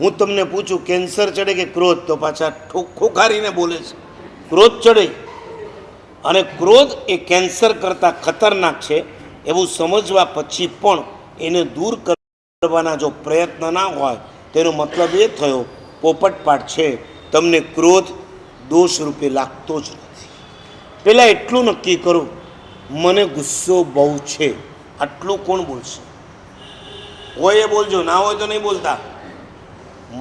હું તમને પૂછું કેન્સર ચડે કે ક્રોધ, તો પાછા ખોખારીને બોલે છે ક્રોધ ચડે. અને ક્રોધ એ કેન્સર કરતાં ખતરનાક છે એવું સમજવા પછી પણ એને દૂર કરવાના જો પ્રયત્ન ના હોય તેનો મતલબ એ થયો પોપટપાઠ છે તમને ક્રોધ દોષ રૂપે લાગતો જ નથી. પહેલાં એટલું નક્કી કરો મને ગુસ્સો બહુ છે, આટલું કોણ બોલશે? હોય એ બોલજો, ના હોય તો નહીં બોલતા.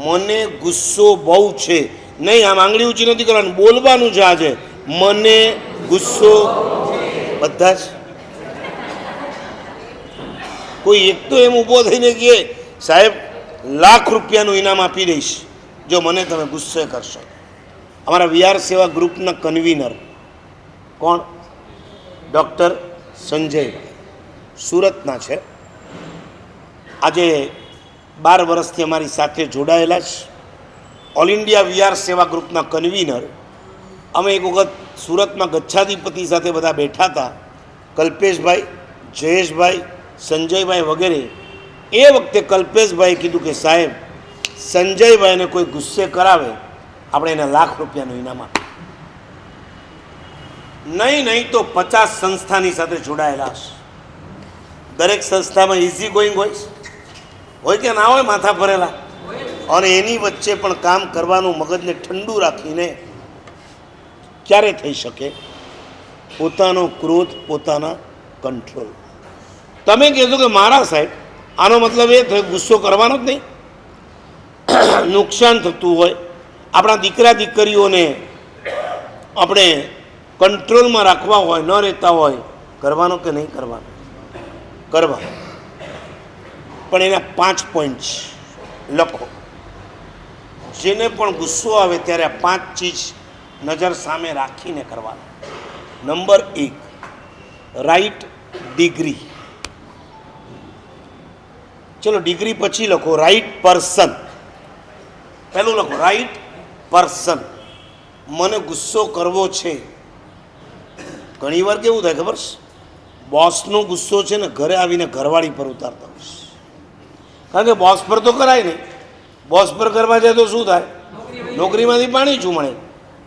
મને ગુસ્સો બહુ છે, નહીં આમ આંગળી ઊંચી નથી કરવાની, બોલવાનું છે આજે મને ગુસ્સો. બધા જ કોઈ એક તો એમ ઊભો થઈને કહે સાહેબ ₹1,00,000 ઇનામ આપી દઈશ જો મને તમે ગુસ્સે કરશો. અમારા વીઆર સેવા ગ્રુપના કન્વીનર કોણ? ડૉક્ટર સંજયભાઈ, સુરતના છે. આજે 12 વર્ષથી અમારી સાથે જોડાયેલા છે. ઓલ ઇન્ડિયા વીઆર સેવા ગ્રુપના કન્વીનર. અમે એક વખત સુરતમાં ગચ્છાધિપતિ સાથે બધા બેઠા હતા, કલ્પેશભાઈ, જયેશભાઈ, સંજયભાઈ વગેરે. એ વખતે કલ્પેશભાઈએ કીધું કે સાહેબ સંજયભાઈને કોઈ ગુસ્સે કરાવે આપણે એને ₹1,00,000 ઇનામ આપીએ. નહીં તો 50 સંસ્થાની સાથે જોડાયેલા છે. દરેક સંસ્થામાં ઇઝી ગોઈંગ હોય કે ના હોય, માથા ભરેલા, અને એની વચ્ચે પણ કામ કરવાનું મગજને ઠંડુ રાખીને ક્યારે થઈ શકે? પોતાનો ક્રોધ પોતાના કંટ્રોલ. તમે કહેશો કે મારા સાહેબ આનો મતલબ એ થયો ગુસ્સો કરવાનો જ નહીં. નુકસાન થતું હોય, આપણા દીકરા દીકરીઓને આપણે કંટ્રોલમાં રાખવા હોય, ન રહેતા હોય, કરવાનો કે નહીં કરવાનો? કરવા. પણ એના 5 પોઈન્ટ લખો. જેને પણ ગુસ્સો આવે ત્યારે આ 5 ચીજ નજર સામે રાખીને કરવાનું. Number 1, right degree. ચલો ડિગ્રી પછી લખો રાઈટ પર્સન. પહેલું લખો રાઈટ પર્સન. મને ગુસ્સો કરવો છે. ઘણી વાર કેવું થાય ખબર છે? બોસનો ગુસ્સો છે ને ઘરે આવીને ઘરવાળી પર ઉતારતા હોય છે. કારણ કે બોસ પર તો કરાય નહીં, બોસ પર કરવા જાય તો શું થાય? નોકરીમાંથી પાણી ચૂમણે.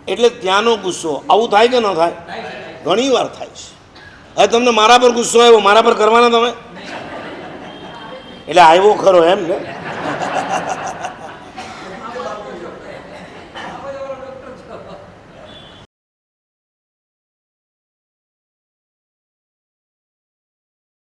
એટલે ત્યાંનો ગુસ્સો. આવું થાય કે ન થાય? ઘણી વાર થાય છે. હવે તમને મારા પર ગુસ્સો આવ્યો, મારા પર કરવાના તમે? એટલે આવ્યો ખરો એમ ને?